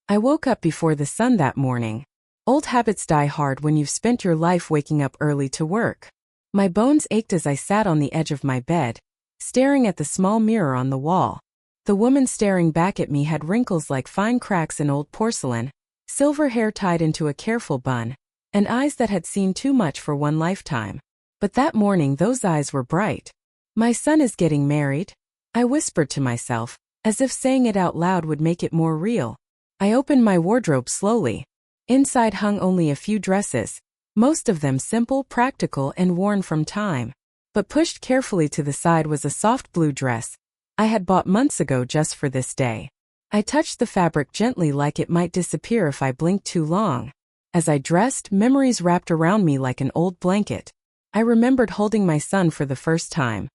I woke up before the sun that morning. Old habits die hard when you've spent your life waking up early to work. My bones ached as I sat on the edge of my bed, staring at the small mirror on the wall. The woman staring back at me had wrinkles like fine cracks in old porcelain, silver hair tied into a careful bun, and eyes that had seen too much for one lifetime. But that morning those eyes were bright. "My son is getting married," I whispered to myself, as if saying it out loud would make it more real. I opened my wardrobe slowly. Inside hung only a few dresses, most of them simple, practical, and worn from time. But pushed carefully to the side was a soft blue dress I had bought months ago just for this day. I touched the fabric gently like it might disappear if I blinked too long. As I dressed, memories wrapped around me like an old blanket. I remembered holding my son for the first time.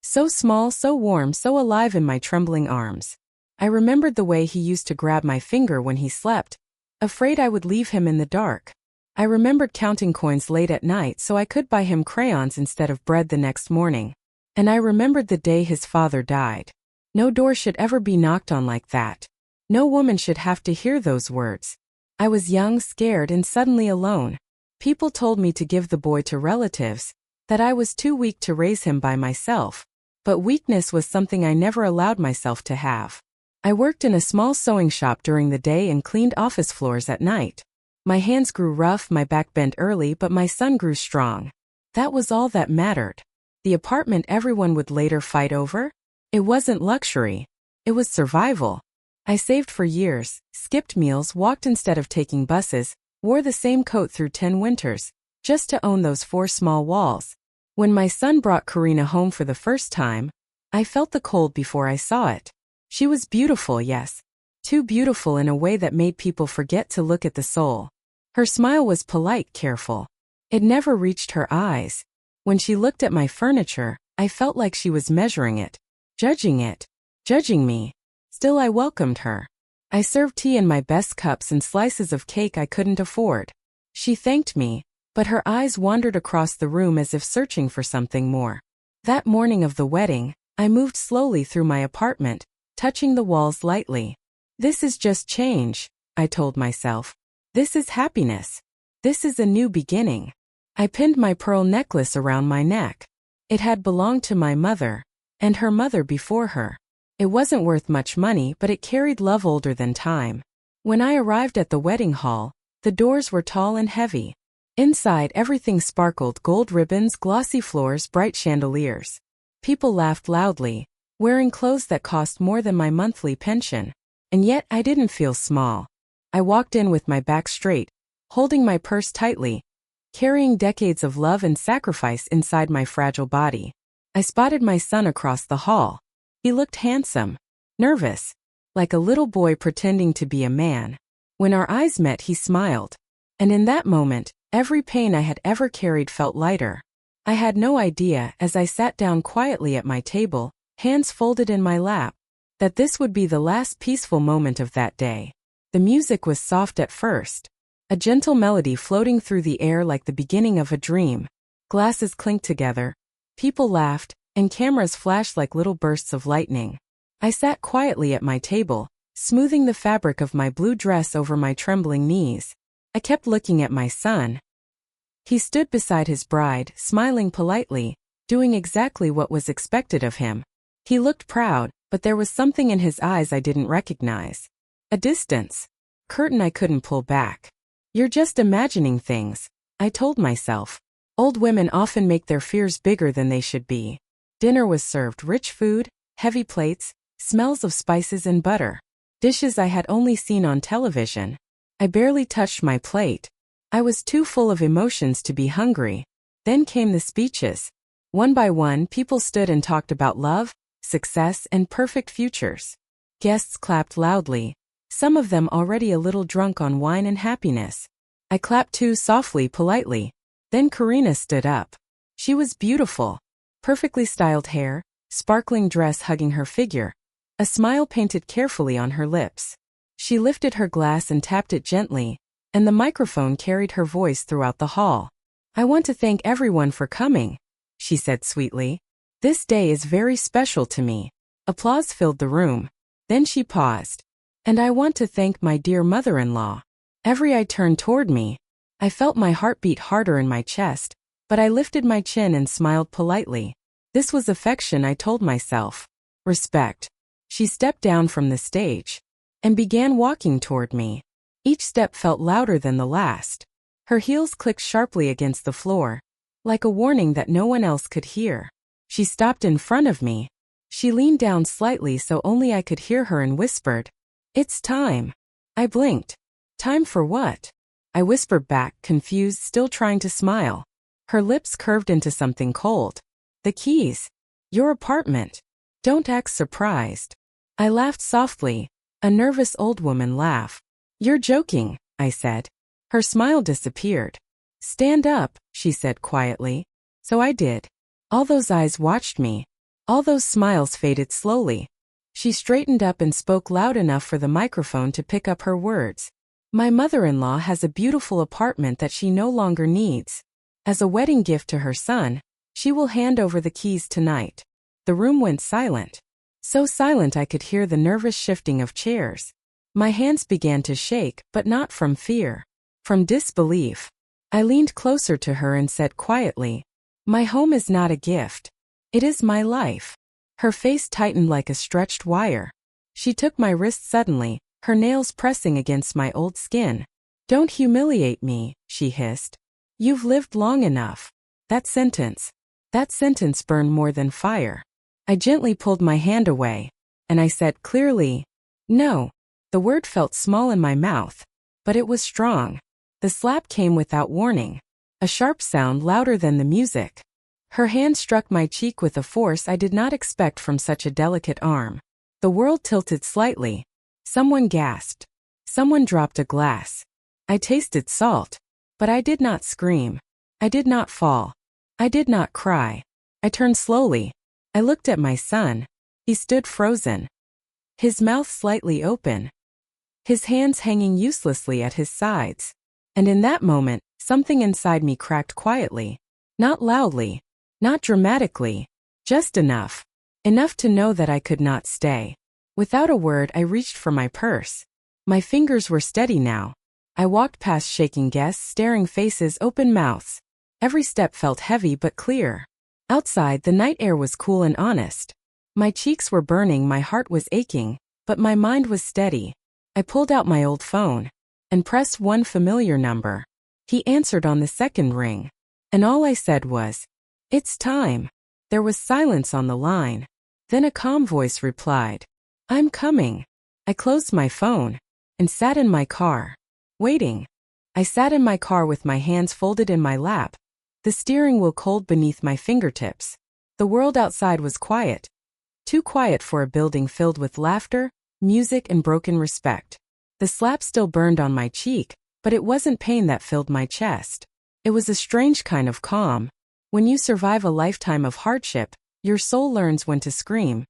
So small, so warm, so alive in my trembling arms. I remembered the way he used to grab my finger when he slept, afraid I would leave him in the dark. I remembered counting coins late at night so I could buy him crayons instead of bread the next morning. And I remembered the day his father died. No door should ever be knocked on like that. No woman should have to hear those words. I was young, scared, and suddenly alone. People told me to give the boy to relatives, that I was too weak to raise him by myself. But weakness was something I never allowed myself to have. I worked in a small sewing shop during the day and cleaned office floors at night. My hands grew rough, my back bent early, but my son grew strong. That was all that mattered. The apartment everyone would later fight over? It wasn't luxury. It was survival. I saved for years, skipped meals, walked instead of taking buses, wore the same coat through 10 winters, just to own those 4 small walls. When my son brought Karina home for the first time, I felt the cold before I saw it. She was beautiful, yes. Too beautiful in a way that made people forget to look at the soul. Her smile was polite, careful. It never reached her eyes. When she looked at my furniture, I felt like she was measuring it, judging me. Still, I welcomed her. I served tea in my best cups and slices of cake I couldn't afford. She thanked me, but her eyes wandered across the room as if searching for something more. That morning of the wedding, I moved slowly through my apartment, touching the walls lightly. "This is just change," I told myself. "This is happiness. This is a new beginning." I pinned my pearl necklace around my neck. It had belonged to my mother, and her mother before her. It wasn't worth much money, but it carried love older than time. When I arrived at the wedding hall, the doors were tall and heavy. Inside, everything sparkled: gold ribbons, glossy floors, bright chandeliers. People laughed loudly, wearing clothes that cost more than my monthly pension. And yet I didn't feel small. I walked in with my back straight, holding my purse tightly, carrying decades of love and sacrifice inside my fragile body. I spotted my son across the hall. He looked handsome, nervous, like a little boy pretending to be a man. When our eyes met, he smiled. And in that moment, every pain I had ever carried felt lighter. I had no idea, as I sat down quietly at my table, hands folded in my lap, that this would be the last peaceful moment of that day. The music was soft at first, a gentle melody floating through the air like the beginning of a dream. Glasses clinked together, people laughed, and cameras flashed like little bursts of lightning. I sat quietly at my table, smoothing the fabric of my blue dress over my trembling knees. I kept looking at my son. He stood beside his bride, smiling politely, doing exactly what was expected of him. He looked proud, but there was something in his eyes I didn't recognize. A distance. Curtain I couldn't pull back. "You're just imagining things," I told myself. Old women often make their fears bigger than they should be. Dinner was served: rich food, heavy plates, smells of spices and butter. Dishes I had only seen on television. I barely touched my plate. I was too full of emotions to be hungry. Then came the speeches. One by one, people stood and talked about love, success, and perfect futures. Guests clapped loudly, some of them already a little drunk on wine and happiness. I clapped too, softly, politely. Then Karina stood up. She was beautiful. Perfectly styled hair, sparkling dress hugging her figure, a smile painted carefully on her lips. She lifted her glass and tapped it gently, and the microphone carried her voice throughout the hall. "I want to thank everyone for coming," she said sweetly. "This day is very special to me." Applause filled the room. Then she paused. And I want to thank my dear mother-in-law. Every eye turned toward me. I felt my heart beat harder in my chest, but I lifted my chin and smiled politely. This was affection, I told myself. Respect. She stepped down from the stage and began walking toward me. Each step felt louder than the last. Her heels clicked sharply against the floor, like a warning that no one else could hear. She stopped in front of me. She leaned down slightly so only I could hear her and whispered, "It's time." I blinked. Time for what? I whispered back, confused, still trying to smile. Her lips curved into something cold. "The keys. Your apartment. Don't act surprised." I laughed softly, a nervous old woman laugh. "You're joking," I said. Her smile disappeared. "Stand up," she said quietly. So I did. All those eyes watched me. All those smiles faded slowly. She straightened up and spoke loud enough for the microphone to pick up her words. "My mother-in-law has a beautiful apartment that she no longer needs. As a wedding gift to her son, she will hand over the keys tonight." The room went silent. So silent I could hear the nervous shifting of chairs. My hands began to shake, but not from fear. From disbelief. I leaned closer to her and said quietly, "My home is not a gift. It is my life." Her face tightened like a stretched wire. She took my wrist suddenly, her nails pressing against my old skin. "Don't humiliate me," she hissed. "You've lived long enough." That sentence burned more than fire. I gently pulled my hand away, and I said clearly, "No." The word felt small in my mouth, but it was strong. The slap came without warning, a sharp sound louder than the music. Her hand struck my cheek with a force I did not expect from such a delicate arm. The world tilted slightly. Someone gasped. Someone dropped a glass. I tasted salt, but I did not scream. I did not fall. I did not cry. I turned slowly. I looked at my son. He stood frozen, his mouth slightly open, his hands hanging uselessly at his sides. And in that moment, something inside me cracked quietly. Not loudly, not dramatically, just enough. Enough to know that I could not stay. Without a word, I reached for my purse. My fingers were steady now. I walked past shaking guests, staring faces, open mouths. Every step felt heavy but clear. Outside, the night air was cool and honest. My cheeks were burning, my heart was aching, but my mind was steady. I pulled out my old phone and pressed one familiar number. He answered on the second ring, and all I said was, "It's time." There was silence on the line. Then a calm voice replied, "I'm coming." I closed my phone and sat in my car, waiting. I sat in my car with my hands folded in my lap, the steering wheel cold beneath my fingertips. The world outside was quiet. Too quiet for a building filled with laughter, music, and broken respect. The slap still burned on my cheek, but it wasn't pain that filled my chest. It was a strange kind of calm. When you survive a lifetime of hardship, your soul learns when to scream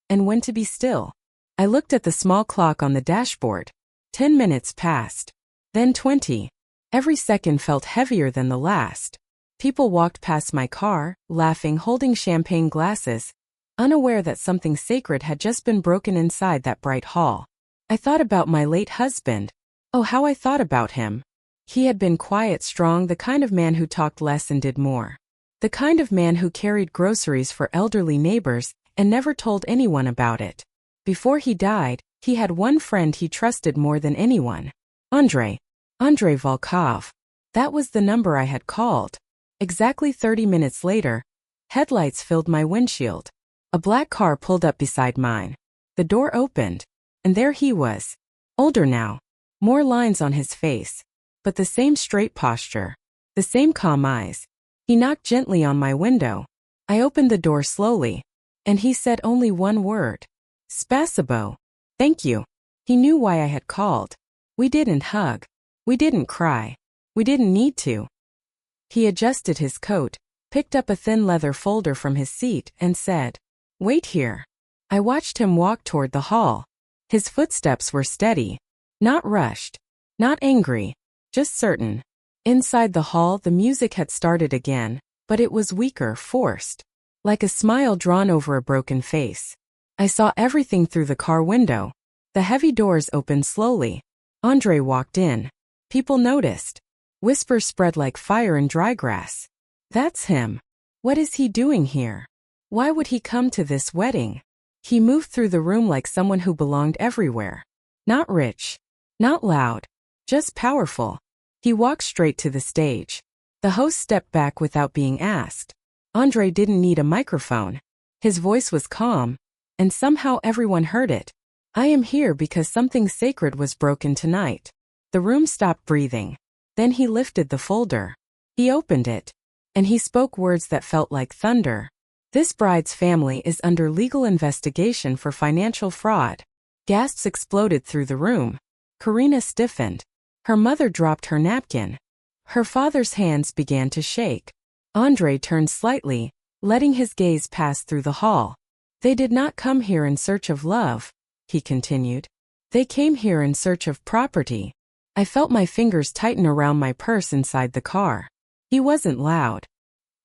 and when to be still. I looked at the small clock on the dashboard. 10 minutes passed. Then 20. Every second felt heavier than the last. People walked past my car, laughing, holding champagne glasses, unaware that something sacred had just been broken inside that bright hall. I thought about my late husband. Oh, how I thought about him. He had been quiet, strong, the kind of man who talked less and did more. The kind of man who carried groceries for elderly neighbors and never told anyone about it. Before he died, he had one friend he trusted more than anyone. Andrei Volkov. That was the number I had called. Exactly 30 minutes later, headlights filled my windshield. A black car pulled up beside mine. The door opened, and there he was. Older now, more lines on his face, but the same straight posture, the same calm eyes. He knocked gently on my window. I opened the door slowly, and he said only one word. "Spasibo." Thank you. He knew why I had called. We didn't hug. We didn't cry. We didn't need to. He adjusted his coat, picked up a thin leather folder from his seat, and said, "Wait here." I watched him walk toward the hall. His footsteps were steady, not rushed, not angry, just certain. Inside the hall, the music had started again, but it was weaker, forced, like a smile drawn over a broken face. I saw everything through the car window. The heavy doors opened slowly. Andre walked in. People noticed. Whispers spread like fire in dry grass. That's him. What is he doing here? Why would he come to this wedding? He moved through the room like someone who belonged everywhere. Not rich. Not loud. Just powerful. He walked straight to the stage. The host stepped back without being asked. Andre didn't need a microphone. His voice was calm, and somehow everyone heard it. I am here because something sacred was broken tonight. The room stopped breathing. Then he lifted the folder. He opened it, and he spoke words that felt like thunder. This bride's family is under legal investigation for financial fraud. Gasps exploded through the room. Karina stiffened. Her mother dropped her napkin. Her father's hands began to shake. Andre turned slightly, letting his gaze pass through the hall. They did not come here in search of love, he continued. They came here in search of property. I felt my fingers tighten around my purse inside the car. He wasn't loud.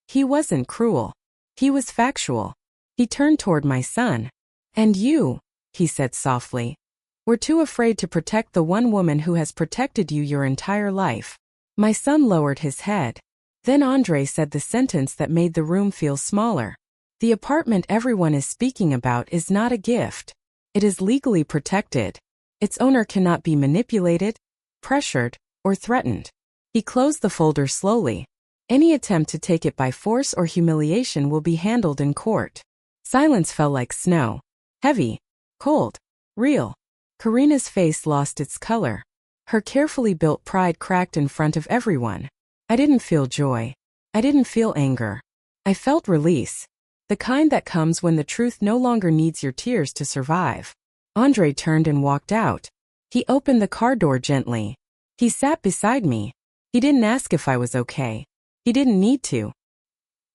He wasn't cruel. He was factual. He turned toward my son. And you, he said softly, were too afraid to protect the one woman who has protected you your entire life. My son lowered his head. Then Andre said the sentence that made the room feel smaller. The apartment everyone is speaking about is not a gift. It is legally protected. Its owner cannot be manipulated, pressured, or threatened. He closed the folder slowly. Any attempt to take it by force or humiliation will be handled in court. Silence fell like snow. Heavy, cold, real. Karina's face lost its color. Her carefully built pride cracked in front of everyone. I didn't feel joy. I didn't feel anger. I felt release. The kind that comes when the truth no longer needs your tears to survive. Andre turned and walked out. He opened the car door gently. He sat beside me. He didn't ask if I was okay. He didn't need to.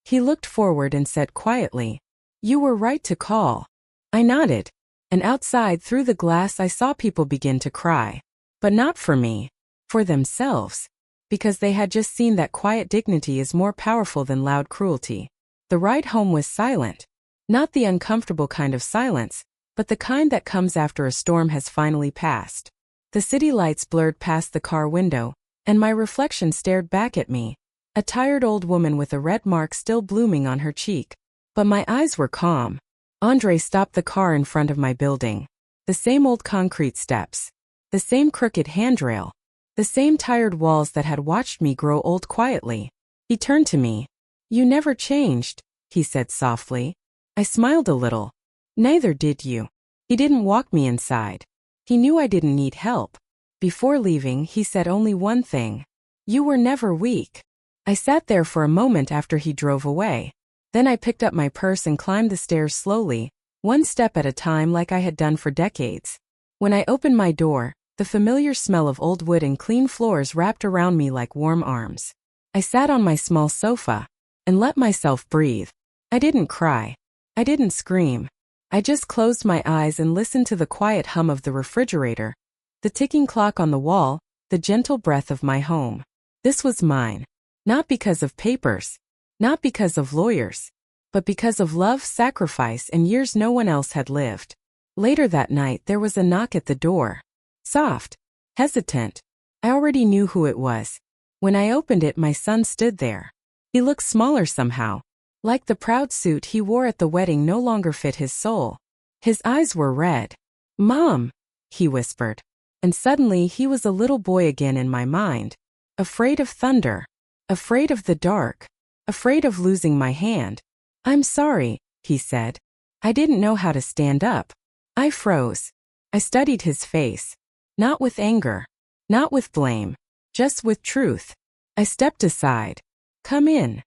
He looked forward and said quietly, "You were right to call." I nodded. And outside through the glass I saw people begin to cry. But not for me. For themselves. Because they had just seen that quiet dignity is more powerful than loud cruelty. The ride home was silent. Not the uncomfortable kind of silence, but the kind that comes after a storm has finally passed. The city lights blurred past the car window, and my reflection stared back at me. A tired old woman with a red mark still blooming on her cheek. But my eyes were calm. Andre stopped the car in front of my building. The same old concrete steps. The same crooked handrail. The same tired walls that had watched me grow old quietly. He turned to me. "You never changed," he said softly. I smiled a little. "Neither did you." He didn't walk me inside. He knew I didn't need help. Before leaving, he said only one thing. "You were never weak." I sat there for a moment after he drove away. Then I picked up my purse and climbed the stairs slowly, one step at a time like I had done for decades. When I opened my door, the familiar smell of old wood and clean floors wrapped around me like warm arms. I sat on my small sofa and let myself breathe. I didn't cry. I didn't scream. I just closed my eyes and listened to the quiet hum of the refrigerator, the ticking clock on the wall, the gentle breath of my home. This was mine. Not because of papers. Not because of lawyers. But because of love, sacrifice, and years no one else had lived. Later that night there was a knock at the door. Soft. Hesitant. I already knew who it was. When I opened it, my son stood there. He looked smaller somehow. Like the proud suit he wore at the wedding no longer fit his soul. His eyes were red. "Mom," he whispered. And suddenly he was a little boy again in my mind. Afraid of thunder. Afraid of the dark. Afraid of losing my hand. "I'm sorry," he said. I didn't know how to stand up. I froze. I studied his face. Not with anger. Not with blame. Just with truth. I stepped aside. "Come in."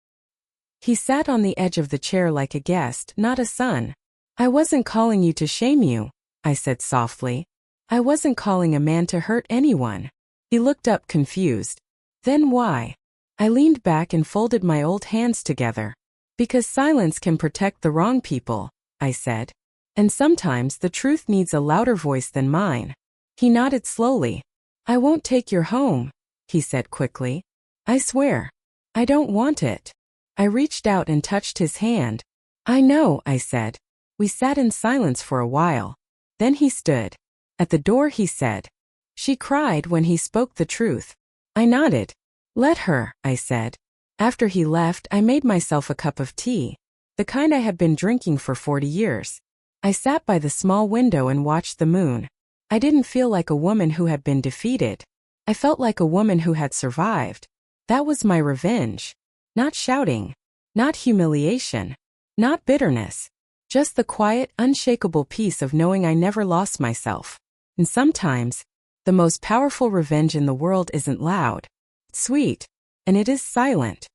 He sat on the edge of the chair like a guest, not a son. "I wasn't calling you to shame you," I said softly. "I wasn't calling a man to hurt anyone." He looked up confused. "Then why?" I leaned back and folded my old hands together. "Because silence can protect the wrong people," I said. "And sometimes the truth needs a louder voice than mine." He nodded slowly. "I won't take your home," he said quickly. "I swear. I don't want it." I reached out and touched his hand. "I know," I said. We sat in silence for a while. Then he stood. At the door, he said. She cried when he spoke the truth. I nodded. Let her, I said. After he left, I made myself a cup of tea, the kind I had been drinking for 40 years. I sat by the small window and watched the moon. I didn't feel like a woman who had been defeated. I felt like a woman who had survived. That was my revenge. Not shouting. Not humiliation. Not bitterness. Just the quiet, unshakable peace of knowing I never lost myself. And sometimes, the most powerful revenge in the world isn't loud. It's sweet. And it is silent.